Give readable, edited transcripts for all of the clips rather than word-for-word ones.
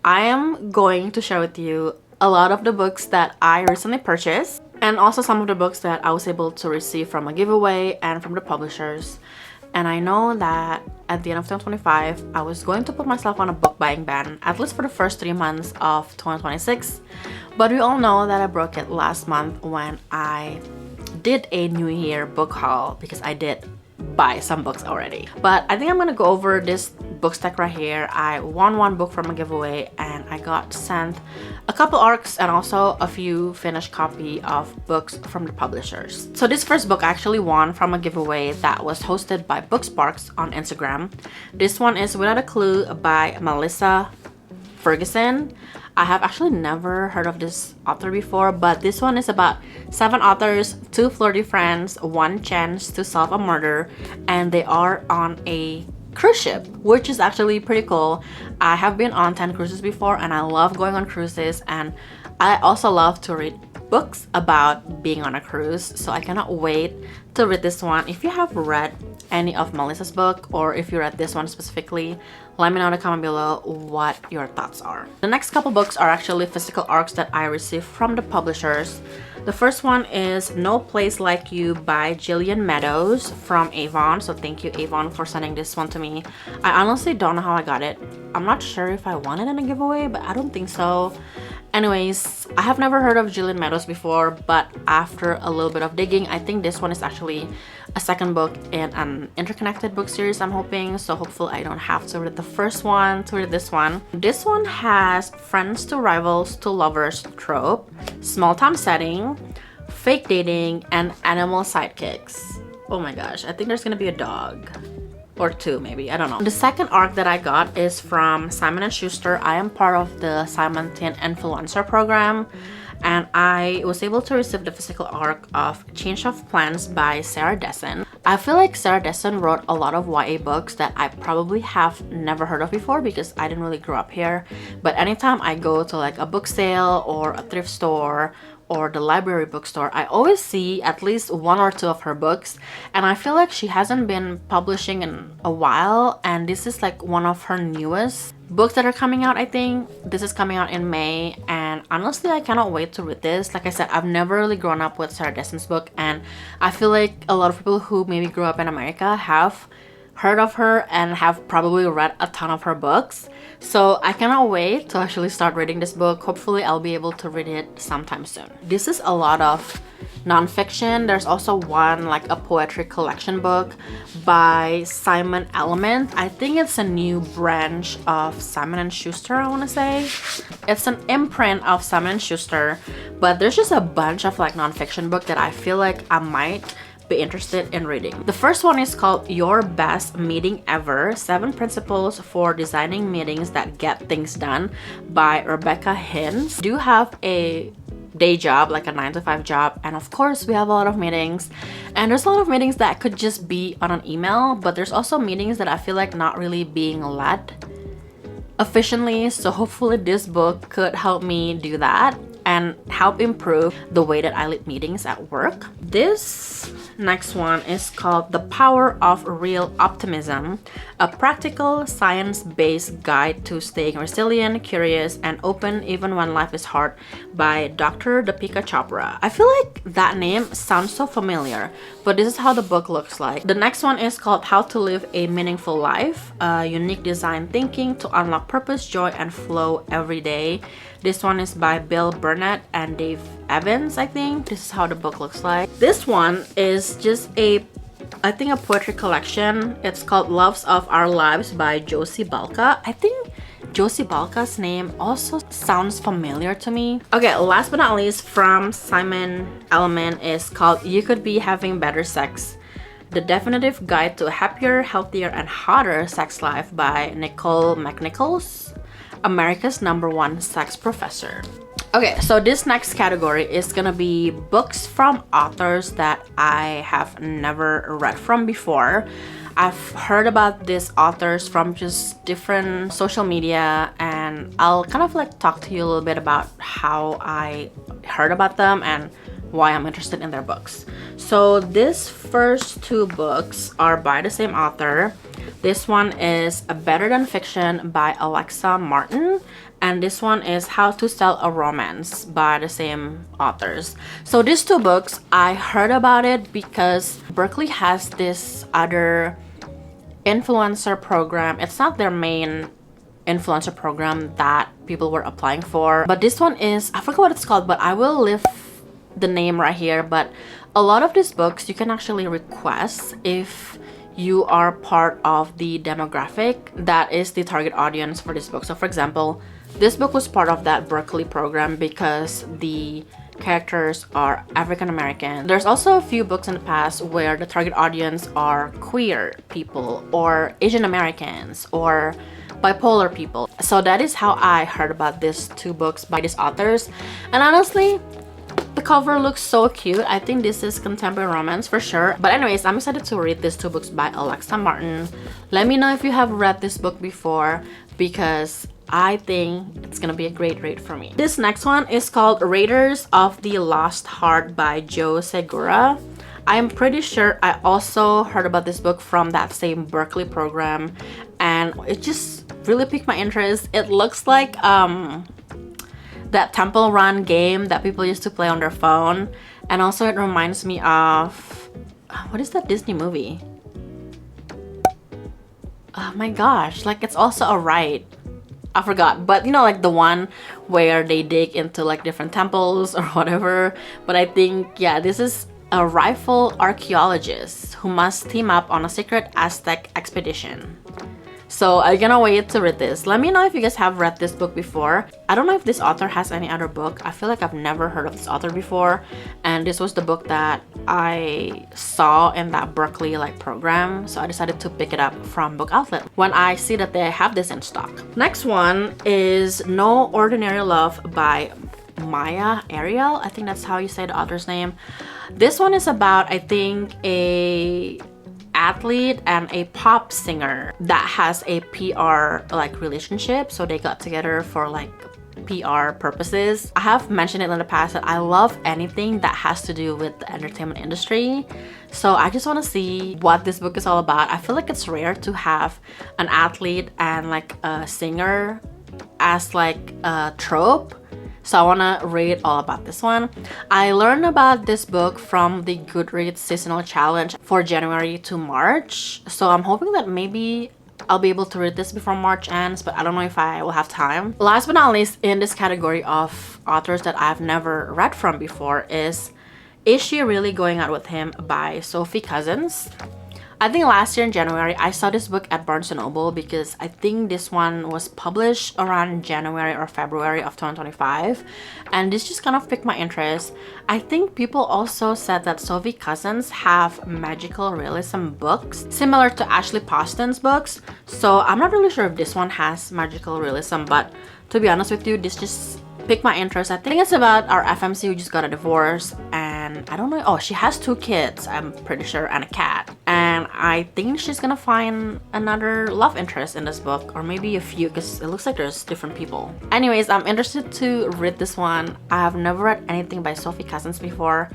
I am going to share with you a lot of the books that I recently purchased and also some of the books that I was able to receive from a giveaway and from the publishers. And I know that at the end of 2025, I was going to put myself on a book buying ban, at least for the first 3 months of 2026. But we all know that I broke it last month when I did a New Year book haul because I did buy some books already. But I think I'm gonna go over this book stack right here. I won one book from a giveaway and I got sent a couple arcs and also a few finished copy of books from the publishers. So this first book I actually won from a giveaway that was hosted by Booksparks on Instagram. This one is Without a Clue by Melissa Ferguson. I have actually never heard of this author before, but this one is about 7 authors, 2 flirty friends, 1 chance to solve a murder, and they are on a cruise ship, which is actually pretty cool. I have been on 10 cruises before and I love going on cruises, and I also love to read books about being on a cruise, so I cannot wait to read this one. If you have read any of Melissa's book or if you read this one specifically, let me know in the comment below what your thoughts are. The next couple books are actually physical arcs that I received from the publishers. The first one is No Place Like You by Jillian Meadows from Avon. So thank you, Avon, for sending this one to me. I honestly don't know how I got it. I'm not sure if I won it in a giveaway, but I don't think so. Anyways, I have never heard of Jillian Meadows before, but after a little bit of digging, I think this one is actually a second book in an interconnected book series, I'm hoping. So hopefully I don't have to read the first one to read this one. This one has friends to rivals to lovers trope, small town setting, fake dating, and animal sidekicks. Oh my gosh, I think there's gonna be a dog. Or 2 maybe, I don't know. The second arc that I got is from Simon & Schuster. I am part of the Simon Teen Influencer program, and I was able to receive the physical arc of Change of Plans by Sarah Dessen. I feel like Sarah Dessen wrote a lot of YA books that I probably have never heard of before because I didn't really grow up here. But anytime I go to like a book sale or a thrift store or the library bookstore, I always see at least 1 or 2 of her books, and I feel like she hasn't been publishing in a while, and this is like one of her newest books that are coming out. I think this is coming out in May, and honestly I cannot wait to read this. Like I said, I've never really grown up with Sarah Dessen's book, and I feel like a lot of people who maybe grew up in America have heard of her and have probably read a ton of her books. So I cannot wait to actually start reading this book. Hopefully I'll be able to read it sometime soon. This is a lot of nonfiction. There's also one like a poetry collection book by Simon Element. I think it's a new branch of Simon & Schuster, I want to say. It's an imprint of Simon & Schuster, but there's just a bunch of like nonfiction book that I feel like I might be interested in reading. The first one is called Your Best Meeting Ever: 7 Principles for Designing Meetings That Get Things Done by Rebecca Hines. I do have a day job, like a 9-to-5 job, and of course we have a lot of meetings, and there's a lot of meetings that could just be on an email, but there's also meetings that I feel like not really being led efficiently. So hopefully this book could help me do that and help improve the way that I lead meetings at work. This next one is called The Power of Real Optimism: A Practical, Science-Based Guide to Staying Resilient, Curious, and Open Even When Life is Hard by Dr. Deepika Chopra. I feel like that name sounds so familiar, but this is how the book looks like. The next one is called How to Live a Meaningful Life: Unique Design Thinking to Unlock Purpose, Joy, and Flow Every Day. This one is by Bill Burnett and Dave Evans, I think. This is how the book looks like. This one is just I think a poetry collection. It's called Loves of Our Lives by Josie Balka. I think Josie Balka's name also sounds familiar to me. Okay, last but not least from Simon Element is called You Could Be Having Better Sex: The Definitive Guide to a Happier, Healthier, and Hotter Sex Life by Nicole McNichols, America's #1 sex professor. Okay, so this next category is gonna be books from authors that I have never read from before. I've heard about these authors from just different social media, and I'll kind of like talk to you a little bit about how I heard about them and why I'm interested in their books. So these first two books are by the same author. This one is A Better Than Fiction by Alexa Martin, and this one is How to Sell a Romance by the same authors. So these two books, I heard about it because Berkeley has this other influencer program. It's not their main influencer program that people were applying for, but this one is, I forgot what it's called, but I will leave the name right here. But a lot of these books you can actually request if you are part of the demographic that is the target audience for this book. So for example, this book was part of that Berkeley program because the characters are African American. There's also a few books in the past where the target audience are queer people or Asian Americans or bipolar people. So that is how I heard about these two books by these authors. And honestly, the cover looks so cute. I think this is contemporary romance for sure. But anyways, I'm excited to read these two books by Alexa Martin. Let me know if you have read this book before, because I think it's gonna be a great read for me. This next one is called Raiders of the Lost Heart by Joe Segura. I'm pretty sure I also heard about this book from that same Berkeley program, and it just really piqued my interest. It looks like that Temple Run game that people used to play on their phone, and also it reminds me of what is that Disney movie? Oh my gosh, like it's also a ride. I forgot, but you know, like the one where they dig into like different temples or whatever. But I think, yeah, this is a rifle archaeologist who must team up on a secret Aztec expedition. So I'm gonna wait to read this. Let me know if you guys have read this book before. I don't know if this author has any other book. I feel like I've never heard of this author before, and this was the book that I saw in that Berkeley like program, so I decided to pick it up from Book Outlet when I see that they have this in stock. Next one is No Ordinary Love by Maya Ariel. I think that's how you say the author's name. This one is about, I think, a athlete and a pop singer that has a PR like relationship. So they got together for like PR purposes. I have mentioned it in the past that I love anything that has to do with the entertainment industry. So I just want to see what this book is all about. I feel like it's rare to have an athlete and like a singer as like a trope. So I want to read all about this one. I learned about this book from the Goodreads seasonal challenge for January to March. So I'm hoping that maybe I'll be able to read this before March ends, but I don't know if I will have time. Last but not least, in this category of authors that I've never read from before is She Really Going Out With Him by Sophie Cousins. I think last year in January, I saw this book at Barnes & Noble because I think this one was published around January or February of 2025. And this just kind of piqued my interest. I think people also said that Sophie Cousins have magical realism books similar to Ashley Poston's books. So I'm not really sure if this one has magical realism, but to be honest with you, this just piqued my interest. I think it's about our FMC who just got a divorce, and I don't know, oh, she has 2 kids, I'm pretty sure, and a cat. And I think she's gonna find another love interest in this book, or maybe a few, because it looks like there's different people. Anyways, I'm interested to read this one. I have never read anything by Sophie Cousins before.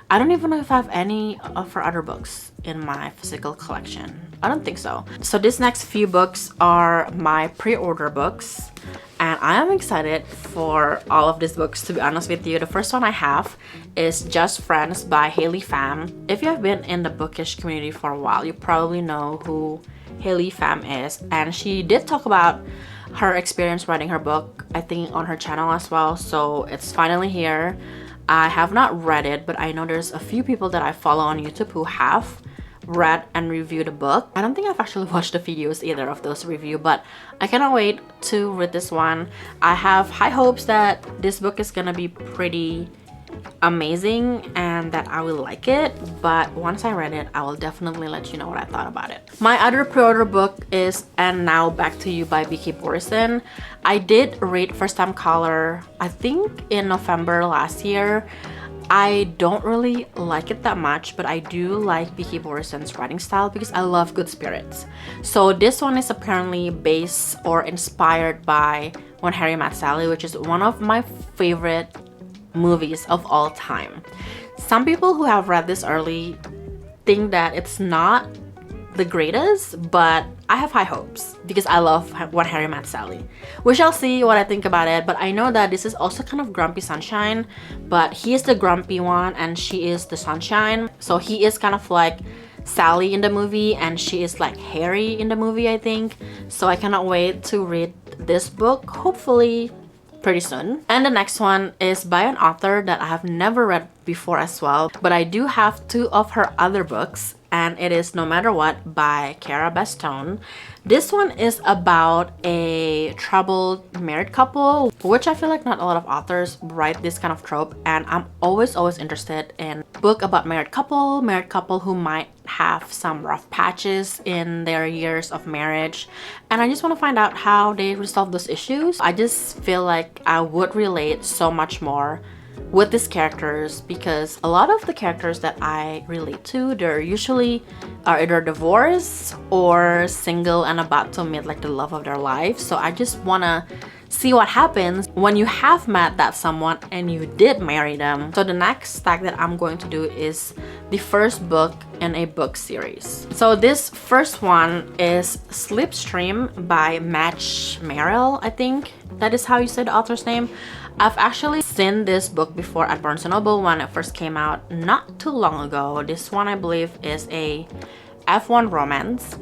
I don't even know if I have any of her other books in my physical collection. I don't think so. So these next few books are my pre-order books, and I am excited for all of these books, to be honest with you. The first one I have is Just Friends by Haley Pham. If you have been in the bookish community for a while, you probably know who Haley Pham is, and she did talk about her experience writing her book, I think, on her channel as well. So it's finally here. I have not read it, but I know there's a few people that I follow on YouTube who have read and reviewed the book. I don't think I've actually watched the videos either of those reviews, but I cannot wait to read this one. I have high hopes that this book is gonna be pretty amazing and that I will like it, but once I read it, I will definitely let you know what I thought about it. My other pre-order book is And Now Back to You by Vicky Borison. I did read First Time Caller, I think in November last year. I don't really like it that much, but I do like Vicky Borison's writing style because I love Good Spirits. So this one is apparently based or inspired by When Harry Met Sally, which is one of my favorite movies of all time. Some people who have read this early think that it's not the greatest, but I have high hopes because I love When Harry Met Sally. We shall see what I think about it, but I know that this is also kind of Grumpy Sunshine, but he is the grumpy one and she is the sunshine. So he is kind of like Sally in the movie and she is like Harry in the movie, I think. So I cannot wait to read this book, hopefully pretty soon. And the next one is by an author that I have never read before as well, but I do have 2 of her other books, and it is No Matter What by Cara Bastone. This one is about a troubled married couple, which I feel like not a lot of authors write this kind of trope, and I'm always interested in book about married couple who might have some rough patches in their years of marriage, and I just want to find out how they resolve those issues. I just feel like I would relate so much more with these characters because a lot of the characters that I relate to, they're usually are either divorced or single and about to meet like the love of their life. So I just wanna see what happens when you have met that someone and you did marry them. So the next stack that I'm going to do is the first book in a book series. So this first one is Slipstream by Match Merrill, I think that is how you say the author's name. I've actually seen this book before at Barnes & Noble when it first came out not too long ago. This one I believe is a F1 romance.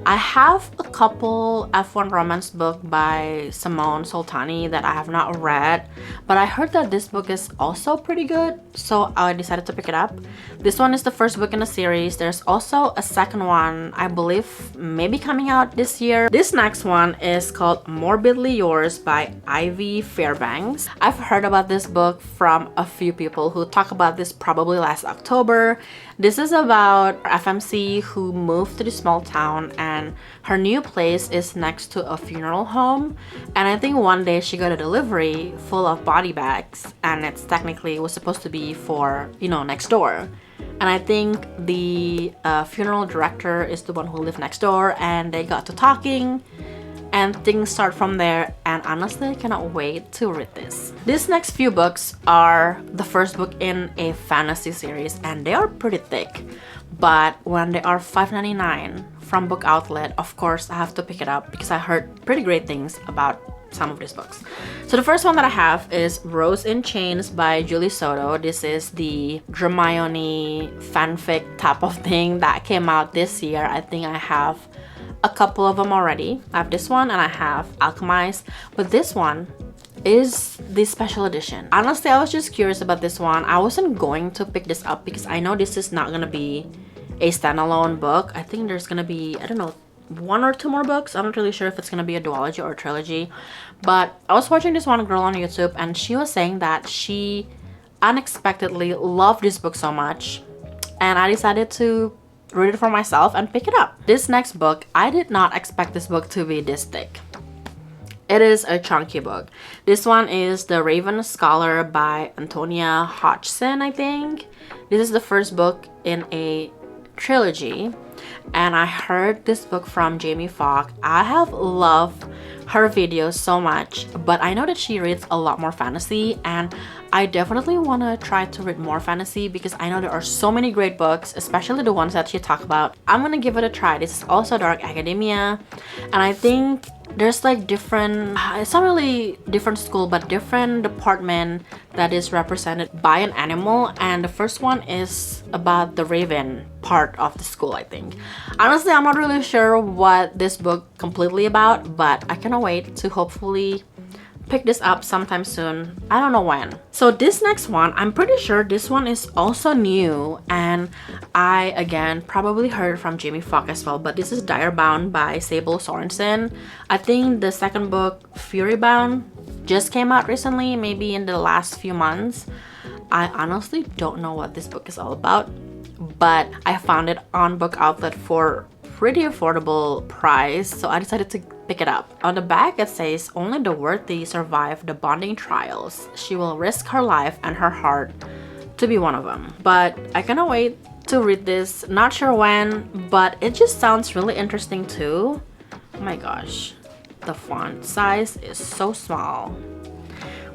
I have a couple F1 romance book by Simone Soltani that I have not read, but I heard that this book is also pretty good, so I decided to pick it up. This one is the first book in the series. There's also a second one, I believe maybe coming out this year. This next one is called Morbidly Yours by Ivy Fairbanks. I've heard about this book from a few people who talk about this probably last October. This is about FMC who moved to the small town and her new place is next to a funeral home, and I think one day she got a delivery full of body bags and it's technically was supposed to be for, you know, next door. And I think the funeral director is the one who lived next door, and they got to talking and things start from there, and honestly I cannot wait to read this. These next few books are the first book in a fantasy series and they are pretty thick, but when they are $5.99 from Book Outlet, of course I have to pick it up because I heard pretty great things about some of these books. So the first one that I have is Rose in Chains by Julie Soto. This is the Hermione fanfic type of thing that came out this year. I think I have a couple of them already. I have this one and I have Alchemized, but this one is the special edition. Honestly, I was just curious about this one. I wasn't going to pick this up because I know this is not gonna be a standalone book. I think there's gonna be, I don't know, 1 or 2 more books. I'm not really sure if it's gonna be a duology or a trilogy, but I was watching this one girl on YouTube and she was saying that she unexpectedly loved this book so much, and I decided to read it for myself and pick it up. This next book, I did not expect this book to be this thick. It is a chunky book. This one is The Raven Scholar by Antonia Hodgson, I think. This is the first book in a trilogy, and I heard this book from Jamie Falk. I have loved her videos so much, but I know that she reads a lot more fantasy, and I definitely want to try to read more fantasy because I know there are so many great books, especially the ones that she talked about. I'm gonna give it a try. This is also Dark Academia, and I think there's like different, it's not really different school, but different department that is represented by an animal, and the first one is about the raven part of the school, I think. Honestly, I'm not really sure what this book completely about, but I cannot wait to hopefully pick this up sometime soon. I don't know when. So this next one, I'm pretty sure this one is also new, and I again probably heard from Jamie Falk as well, but this is Direbound by Sable Sorensen. I think the second book, Furybound, just came out recently, maybe in the last few months. I honestly don't know what this book is all about, but I found it on Book Outlet for pretty affordable price, so I decided to pick it up. On the back it says, only the worthy survive the bonding trials. She will risk her life and her heart to be one of them. But I cannot wait to read this. Not sure when, but it just sounds really interesting too. Oh my gosh, the font size is so small.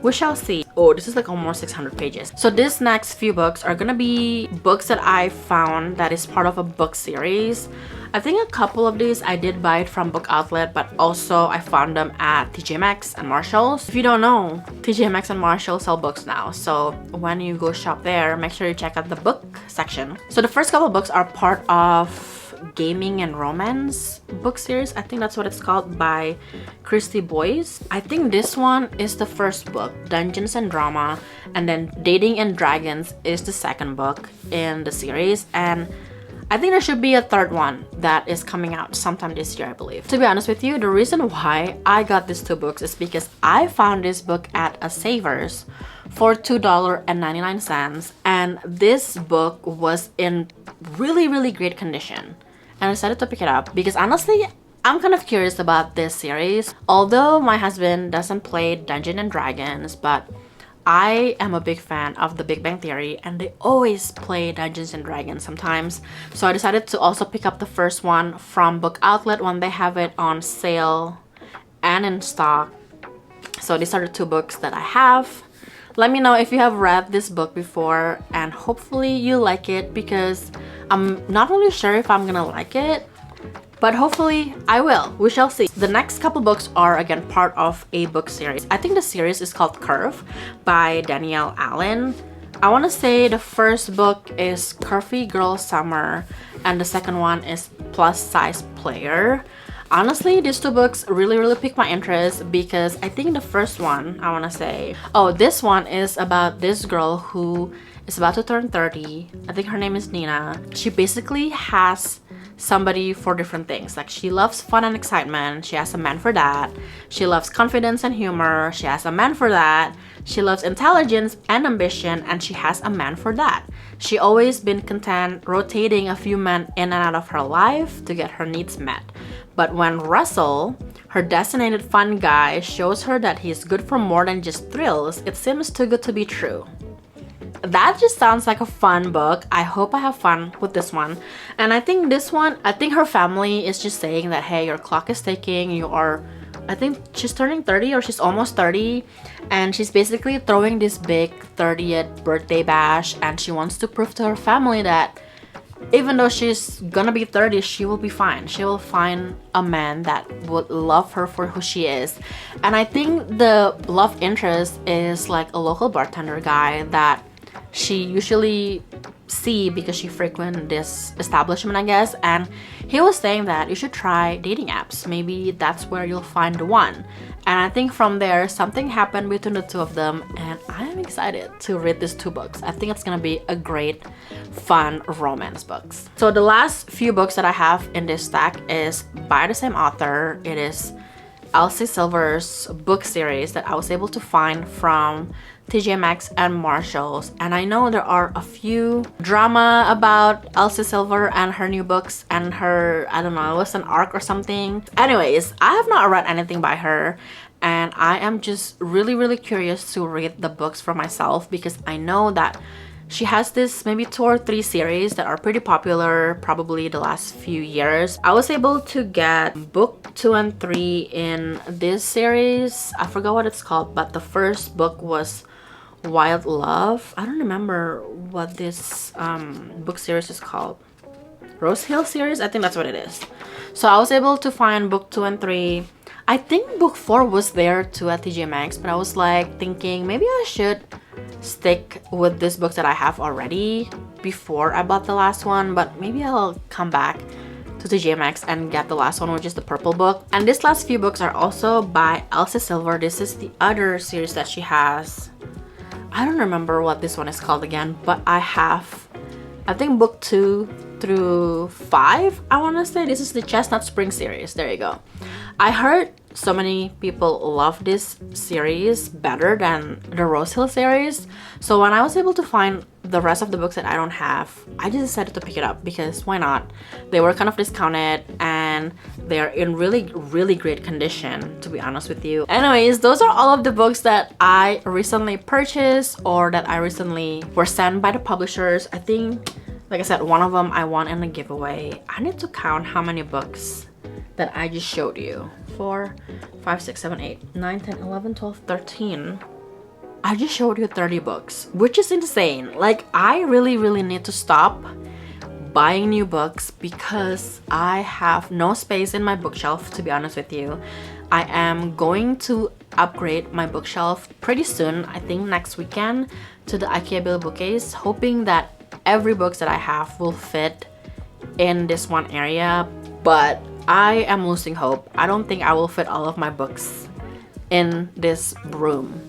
We shall see. Oh, this is like almost 600 pages. So this next few books are gonna be books that I found that is part of a book series. I think a couple of these I did buy it from Book Outlet, but also I found them at TJ Maxx and Marshalls. If you don't know, TJ Maxx and Marshalls sell books now. So when you go shop there, make sure you check out the book section. So the first couple of books are part of Gaming and Romance book series. I think that's what it's called, by Christy Boyce. I think this one is the first book, Dungeons and Drama, and then Dating and Dragons is the second book in the series, and I think there should be a third one that is coming out sometime this year, I believe. To be honest with you, the reason why I got these two books is because I found this book at a Savers for $2.99, and this book was in really great condition. And I decided to pick it up because honestly, I'm kind of curious about this series. Although my husband doesn't play Dungeons and Dragons, but I am a big fan of The Big Bang Theory, and they always play Dungeons and Dragons sometimes. So I decided to also pick up the first one from Book Outlet when they have it on sale and in stock. So these are the two books that I have. Let me know if you have read this book before, and hopefully you like it, because I'm not really sure if I'm gonna like it, but hopefully I will. We shall see. The next couple books are again part of a book series. I think the series is called Curve by Danielle Allen. I want to say the first book is Curvy Girl Summer, and the second one is Plus Size Player. Honestly, these two books really piqued my interest because I think the first one, I want to say, oh, this one is about this girl who is about to turn 30. I think her name is Nina. She basically has somebody for different things. Like, she loves fun and excitement. She has a man for that. She loves confidence and humor. She has a man for that. She loves intelligence and ambition, and she has a man for that. She always been content rotating a few men in and out of her life to get her needs met. But when Russell, her designated fun guy, shows her that he's good for more than just thrills, it seems too good to be true. That just sounds like a fun book. I hope I have fun with this one. And I think this one, I think her family is just saying that, hey, your clock is ticking, you are, I think she's turning 30 or she's almost 30, and she's basically throwing this big 30th birthday bash, and she wants to prove to her family that even though she's gonna be 30, she will be fine. She will find a man that would love her for who she is. And I think the love interest is like a local bartender guy that she usually see because she frequent this establishment, I guess. And he was saying that you should try dating apps. Maybe that's where you'll find the one. And I think from there, something happened between the two of them, and I am excited to read these two books. I think it's gonna be a great, fun romance books. So the last few books that I have in this stack is by the same author. It is Elsie Silver's book series that I was able to find from TJ Maxx and Marshalls. And I know there are a few drama about Elsie Silver and her new books and her, I don't know, it was an arc or something. Anyways, I have not read anything by her, and I am just really curious to read the books for myself, because I know that she has this maybe 2 or 3 series that are pretty popular probably the last few years. I was able to get book 2 and 3 in this series. I forgot what it's called, but the first book was Wild Love. I don't remember what this book series is called. Rose Hill series? I think that's what it is. So I was able to find book 2 and 3. I think book 4 was there too at TJ Maxx, but I was like thinking maybe I should stick with this book that I have already before I bought the last one, but maybe I'll come back to TJ Maxx and get the last one, which is the purple book. And these last few books are also by Elsie Silver. This is the other series that she has. I don't remember what this one is called again, but I have, I think, book 2 through 5, I want to say. This is the Chestnut Spring series. There you go. I heard so many people love this series better than the Rose Hill series. So when I was able to find the rest of the books that I don't have, I just decided to pick it up because why not? They were kind of discounted and they're in really great condition, to be honest with you. Anyways, those are all of the books that I recently purchased or that I recently were sent by the publishers. I think, like I said, one of them I won in a giveaway. I need to count how many books that I just showed you. 4, 5, 6, 7, 8, 9, 10, 11, 12, 13. I just showed you 30 books, which is insane. Like, I really need to stop buying new books because I have no space in my bookshelf, to be honest with you. I am going to upgrade my bookshelf pretty soon, I think next weekend, to the IKEA Bill bookcase, hoping that every book that I have will fit in this one area, but I am losing hope. I don't think I will fit all of my books in this room.